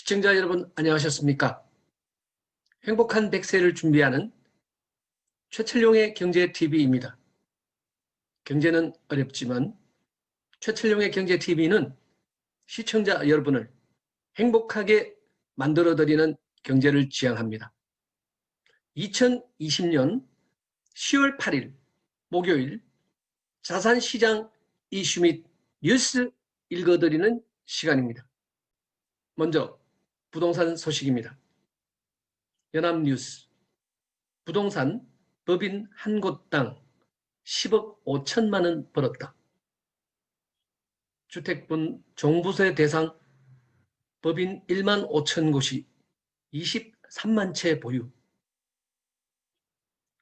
시청자 여러분 안녕하셨습니까? 행복한 100세를 준비하는 최철용의 경제TV입니다. 경제는 어렵지만 최철용의 경제TV는 시청자 여러분을 행복하게 만들어드리는 경제를 지향합니다. 2020년 10월 8일 목요일 자산시장 이슈 및 뉴스 읽어드리는 시간입니다. 먼저 부동산 소식입니다. 연합뉴스 부동산 법인 한 곳당 10억 5천만 원 벌었다. 주택분 종부세 대상 법인 1만 5천 곳이 23만 채 보유.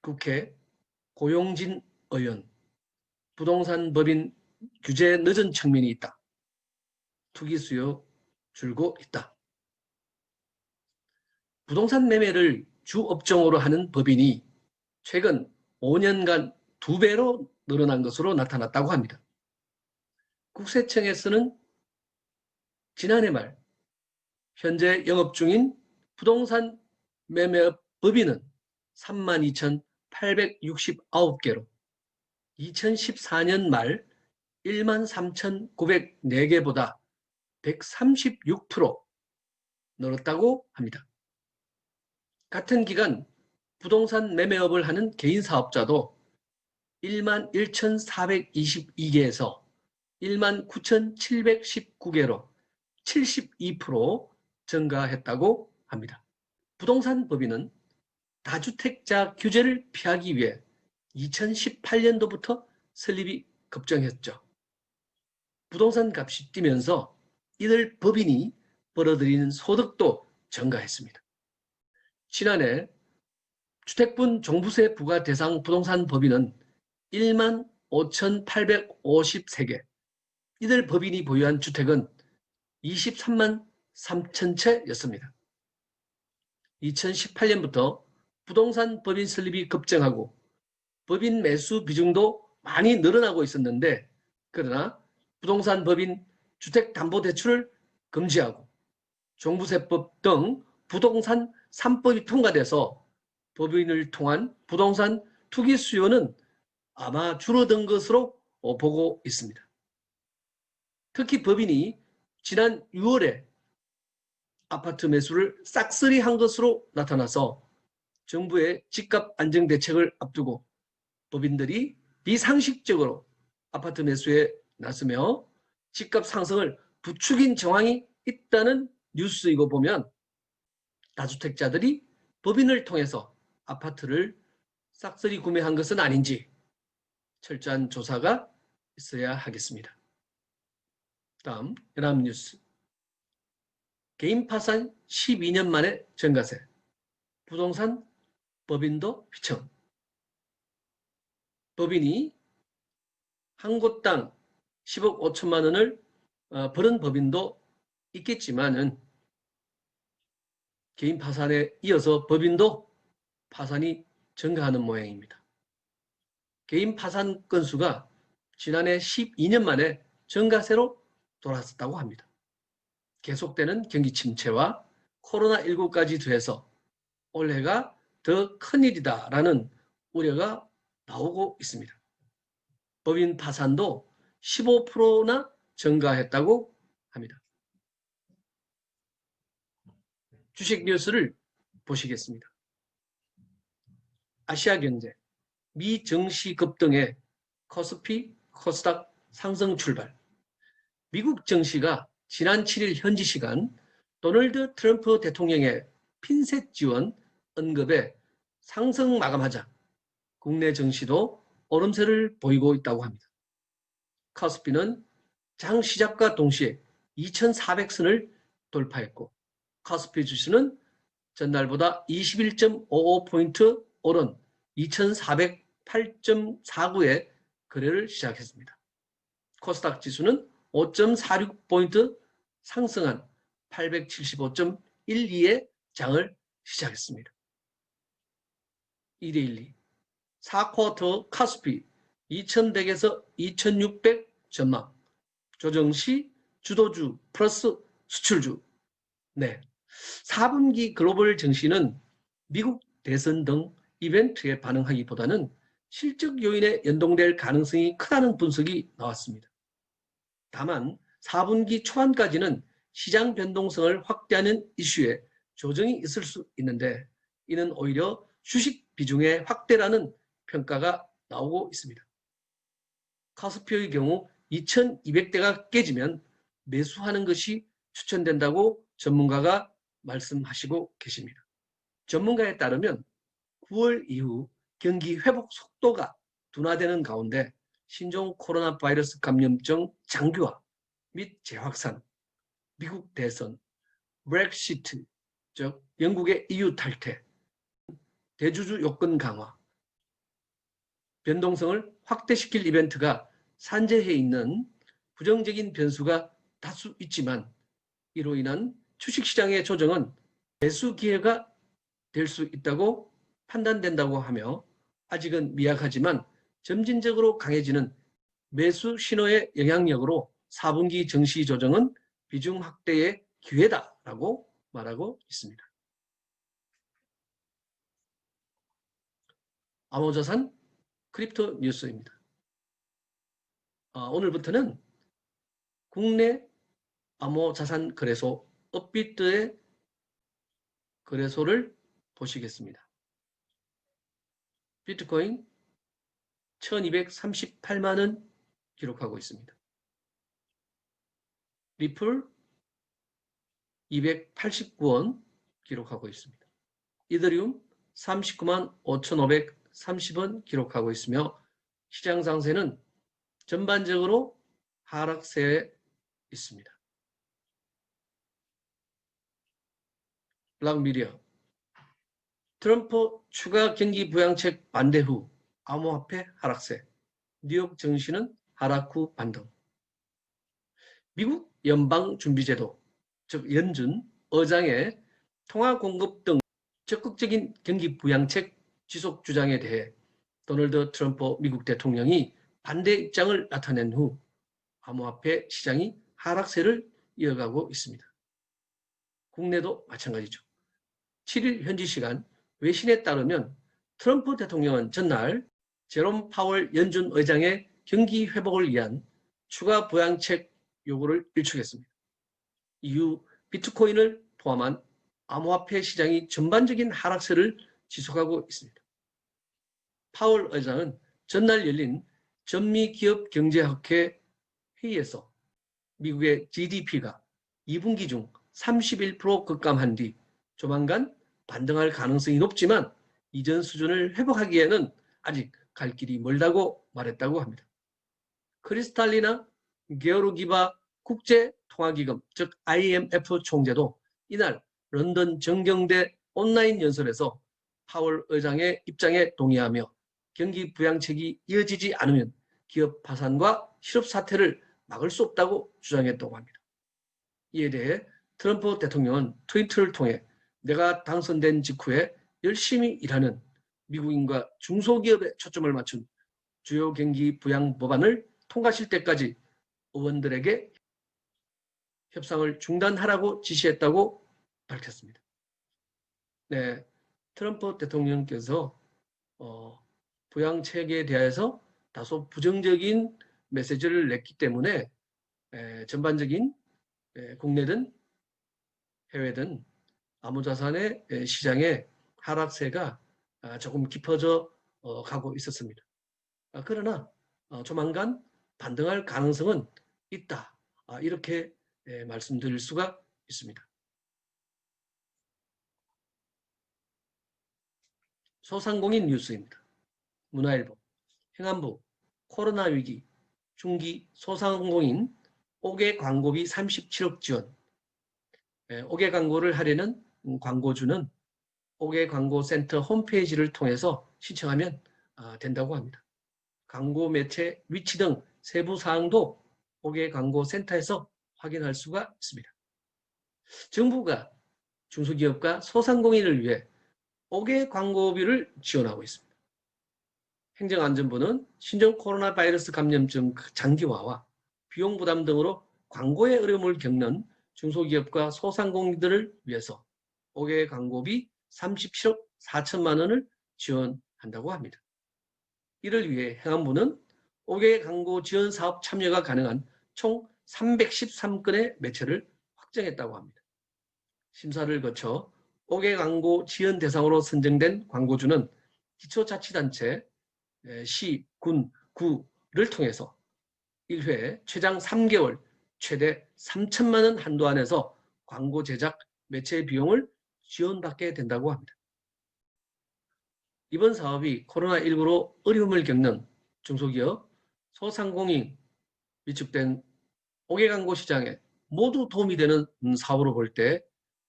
국회 고용진 의원 부동산 법인 규제 늦은 측면이 있다. 투기 수요 줄고 있다. 부동산 매매를 주 업종으로 하는 법인이 최근 5년간 2배로 늘어난 것으로 나타났다고 합니다. 국세청에서는 지난해 말 현재 영업 중인 부동산 매매업 법인은 32,869개로 2014년 말 13,904개보다 136% 늘었다고 합니다. 같은 기간 부동산 매매업을 하는 개인 사업자도 11,422개에서 19,719개로 72% 증가했다고 합니다. 부동산 법인은 다주택자 규제를 피하기 위해 2018년도부터 설립이 급증했죠. 부동산 값이 뛰면서 이들 법인이 벌어들이는 소득도 증가했습니다. 지난해 주택분 종부세 부과 대상 부동산 법인은 1만 5,853개, 이들 법인이 보유한 주택은 23만 3천 채였습니다. 2018년부터 부동산 법인 설립이 급증하고 법인 매수 비중도 많이 늘어나고 있었는데, 그러나 부동산 법인 주택담보대출을 금지하고 종부세법 등 부동산 3법이 통과돼서 법인을 통한 부동산 투기 수요는 아마 줄어든 것으로 보고 있습니다. 특히 법인이 지난 6월에 아파트 매수를 싹쓸이한 것으로 나타나서 정부의 집값 안정 대책을 앞두고 법인들이 비상식적으로 아파트 매수에 나서며 집값 상승을 부추긴 정황이 있다는 뉴스 이거 보면 다주택자들이 법인을 통해서 아파트를 싹쓸이 구매한 것은 아닌지 철저한 조사가 있어야 하겠습니다. 다음 연합뉴스 개인 파산 12년 만에 전가세 부동산 법인도 휘청. 법인이 한 곳당 10억 5천만 원을 벌은 법인도 있겠지만은 개인 파산에 이어서 법인도 파산이 증가하는 모양입니다. 개인 파산 건수가 지난해 12년 만에 증가세로 돌아섰다고 합니다. 계속되는 경기 침체와 코로나19까지 더해서 올해가 더 큰일이다라는 우려가 나오고 있습니다. 법인 파산도 15%나 증가했다고 합니다. 주식 뉴스를 보시겠습니다. 아시아경제, 미 증시 급등에 코스피, 코스닥 상승 출발. 미국 증시가 지난 7일 현지 시간 도널드 트럼프 대통령의 핀셋 지원 언급에 상승 마감하자 국내 증시도 오름세를 보이고 있다고 합니다. 코스피는 장 시작과 동시에 2,400선을 돌파했고 코스피 지수는 전날보다 21.55포인트 오른 2,408.49에 거래를 시작했습니다. 코스닥 지수는 5.46포인트 상승한 875.12에 장을 시작했습니다. 2대1리 4쿼터 코스피 2100에서 2600 전망. 조정 시 주도주 플러스 수출주. 네, 4분기 글로벌 증시는 미국 대선 등 이벤트에 반응하기보다는 실적 요인에 연동될 가능성이 크다는 분석이 나왔습니다. 다만 4분기 초반까지는 시장 변동성을 확대하는 이슈에 조정이 있을 수 있는데 이는 오히려 주식 비중의 확대라는 평가가 나오고 있습니다. 카스피의 경우 2200대가 깨지면 매수하는 것이 추천된다고 전문가가 말씀하시고 계십니다. 전문가에 따르면 9월 이후 경기 회복 속도가 둔화되는 가운데 신종 코로나 바이러스 감염증 장기화 및 재확산, 미국 대선, 브렉시트, 즉 영국의 EU 탈퇴, 대주주 요건 강화, 변동성을 확대시킬 이벤트가 산재해 있는 부정적인 변수가 다수 있지만 이로 인한 주식시장의 조정은 매수 기회가 될 수 있다고 판단된다고 하며 아직은 미약하지만 점진적으로 강해지는 매수 신호의 영향력으로 4분기 증시 조정은 비중 확대의 기회다라고 말하고 있습니다. 암호자산 크립토 뉴스입니다. 오늘부터는 국내 암호자산 거래소 업비트의 거래소를 보시겠습니다. 비트코인 1238만 원 기록하고 있습니다. 리플 289원 기록하고 있습니다. 이더리움 39만 5,530원 기록하고 있으며 시장 상세는 전반적으로 하락세에 있습니다. 블랙미디어 트럼프 추가 경기 부양책 반대 후 암호화폐 하락세, 뉴욕 증시는 하락 후 반등. 미국 연방준비제도, 즉 연준 의장의 통화 공급 등 적극적인 경기 부양책 지속 주장에 대해 도널드 트럼프 미국 대통령이 반대 입장을 나타낸 후 암호화폐 시장이 하락세를 이어가고 있습니다. 국내도 마찬가지죠. 7일 현지 시간 외신에 따르면 트럼프 대통령은 전날 제롬 파월 연준 의장의 경기 회복을 위한 추가 부양책 요구를 일축했습니다. 이후 비트코인을 포함한 암호화폐 시장이 전반적인 하락세를 지속하고 있습니다. 파월 의장은 전날 열린 전미기업경제학회 회의에서 미국의 GDP가 2분기 중 31% 급감한 뒤 조만간 반등할 가능성이 높지만 이전 수준을 회복하기에는 아직 갈 길이 멀다고 말했다고 합니다. 크리스탈리나 게오르기바 국제통화기금 즉 IMF 총재도 이날 런던 정경대 온라인 연설에서 파월 의장의 입장에 동의하며 경기 부양책이 이어지지 않으면 기업 파산과 실업 사태를 막을 수 없다고 주장했다고 합니다. 이에 대해 트럼프 대통령은 트위터를 통해 내가 당선된 직후에 열심히 일하는 미국인과 중소기업에 초점을 맞춘 주요 경기 부양 법안을 통과실 때까지 의원들에게 협상을 중단하라고 지시했다고 밝혔습니다. 네, 트럼프 대통령께서 부양책에 대해서 다소 부정적인 메시지를 냈기 때문에 전반적인 국내든 해외든 암호자산의 시장의 하락세가 조금 깊어져 가고 있었습니다. 그러나 조만간 반등할 가능성은 있다. 이렇게 말씀드릴 수가 있습니다. 소상공인 뉴스입니다. 문화일보, 행안부, 코로나 위기, 중기 소상공인 5개 광고비 37억 지원. 5개 광고를 하려는 광고주는 5개 광고센터 홈페이지를 통해서 신청하면 된다고 합니다. 광고 매체 위치 등 세부 사항도 5개 광고센터에서 확인할 수가 있습니다. 정부가 중소기업과 소상공인을 위해 5개 광고비를 지원하고 있습니다. 행정안전부는 신종 코로나 바이러스 감염증 장기화와 비용 부담 등으로 광고의 어려움을 겪는 중소기업과 소상공인들을 위해서 5개 광고비 37억 4천만 원을 지원한다고 합니다. 이를 위해 행안부는 5개 광고 지원 사업 참여가 가능한 총 313건의 매체를 확정했다고 합니다. 심사를 거쳐 5개 광고 지원 대상으로 선정된 광고주는 기초자치단체, 시, 군, 구를 통해서 1회 최장 3개월 최대 3천만 원 한도 안에서 광고 제작, 매체 비용을 지원받게 된다고 합니다. 이번 사업이 코로나19로 어려움을 겪는 중소기업, 소상공인 위축된 5개 광고 시장에 모두 도움이 되는 사업으로 볼 때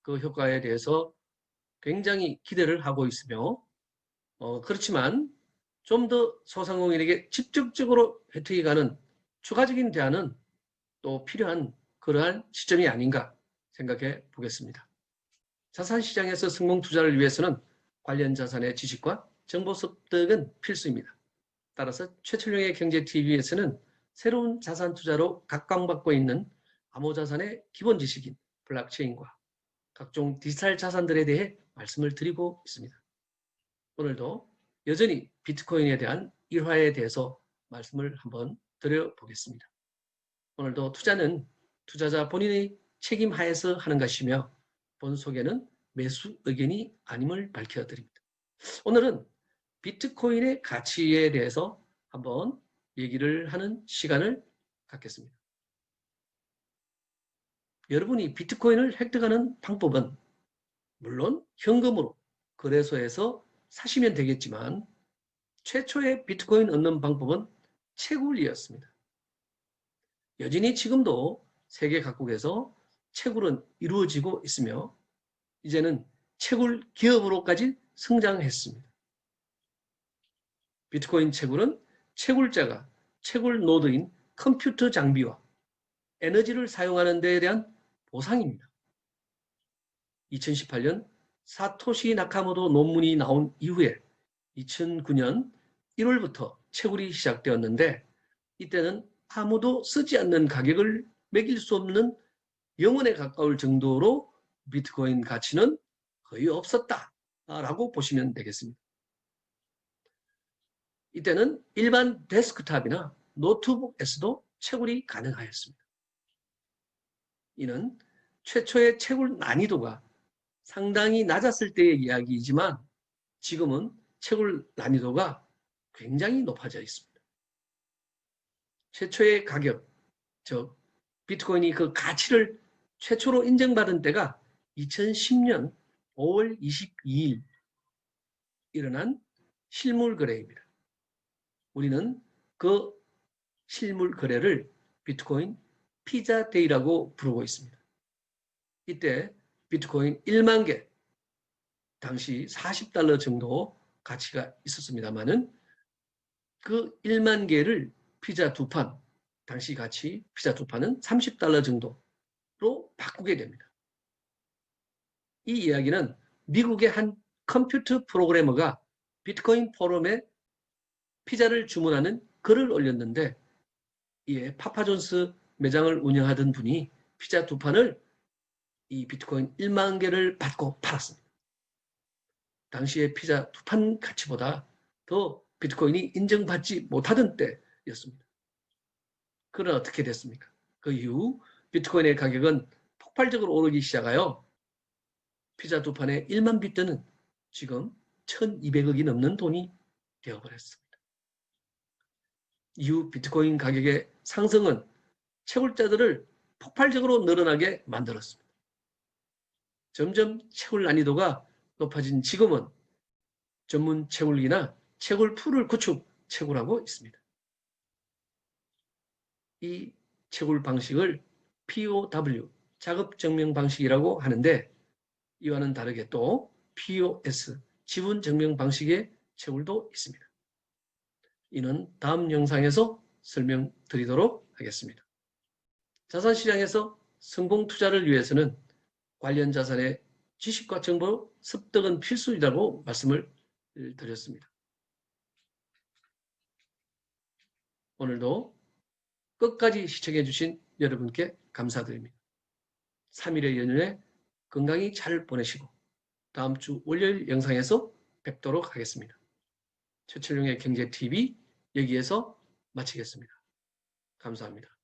그 효과에 대해서 굉장히 기대를 하고 있으며 그렇지만 좀 더 소상공인에게 직접적으로 혜택이 가는 추가적인 대안은 또 필요한 그러한 시점이 아닌가 생각해 보겠습니다. 자산시장에서 성공 투자를 위해서는 관련 자산의 지식과 정보 습득은 필수입니다. 따라서 최철용의 경제TV에서는 새로운 자산 투자로 각광받고 있는 암호자산의 기본 지식인 블록체인과 각종 디지털 자산들에 대해 말씀을 드리고 있습니다. 오늘도 여전히 비트코인에 대한 일화에 대해서 말씀을 한번 드려보겠습니다. 오늘도 투자는 투자자 본인의 책임 하에서 하는 것이며 본 소개는 매수 의견이 아님을 밝혀드립니다. 오늘은 비트코인의 가치에 대해서 한번 얘기를 하는 시간을 갖겠습니다. 여러분이 비트코인을 획득하는 방법은 물론 현금으로 거래소에서 사시면 되겠지만 최초의 비트코인 얻는 방법은 채굴이었습니다. 여전히 지금도 세계 각국에서 채굴은 이루어지고 있으며 이제는 채굴 기업으로까지 성장했습니다. 비트코인 채굴은 채굴자가 채굴 노드인 컴퓨터 장비와 에너지를 사용하는 데에 대한 보상입니다. 2018년 사토시 나카모토 논문이 나온 이후에 2009년 1월부터 채굴이 시작되었는데 이때는 아무도 쓰지 않는 가격을 매길 수 없는 영원에 가까울 정도로 비트코인 가치는 거의 없었다라고 보시면 되겠습니다. 이때는 일반 데스크탑이나 노트북에서도 채굴이 가능하였습니다. 이는 최초의 채굴 난이도가 상당히 낮았을 때의 이야기이지만 지금은 채굴 난이도가 굉장히 높아져 있습니다. 최초의 가격, 즉 비트코인이 그 가치를 최초로 인정받은 때가 2010년 5월 22일 일어난 실물 거래입니다. 우리는 그 실물 거래를 비트코인 피자데이라고 부르고 있습니다. 이때 비트코인 1만 개, 당시 $40 정도 가치가 있었습니다만은 그 1만 개를 피자 2판, 당시 가치 피자 2판은 $30 정도로 바꾸게 됩니다. 이 이야기는 미국의 한 컴퓨터 프로그래머가 비트코인 포럼에 피자를 주문하는 글을 올렸는데 이에 파파존스 매장을 운영하던 분이 피자 2판을 이 비트코인 1만 개를 받고 팔았습니다. 당시에 피자 2판 가치보다 더 비트코인이 인정받지 못하던 때였습니다. 그러나 어떻게 됐습니까? 그 이후 비트코인의 가격은 폭발적으로 오르기 시작하여 피자 2판에 1만 비트는 지금 1200억이 넘는 돈이 되어버렸습니다. 이후 비트코인 가격의 상승은 채굴자들을 폭발적으로 늘어나게 만들었습니다. 점점 채굴 난이도가 높아진 지금은 전문 채굴기나 채굴풀을 구축 채굴하고 있습니다. 이 채굴 방식을 POW, 작업 증명 방식이라고 하는데 이와는 다르게 또 POS, 지분 증명 방식의 채굴도 있습니다. 이는 다음 영상에서 설명드리도록 하겠습니다. 자산시장에서 성공 투자를 위해서는 관련 자산의 지식과 정보 습득은 필수이라고 말씀을 드렸습니다. 오늘도 끝까지 시청해 주신 여러분께 감사드립니다. 3일의 연휴에 건강히 잘 보내시고 다음 주 월요일 영상에서 뵙도록 하겠습니다. 최철용의 경제TV 여기에서 마치겠습니다. 감사합니다.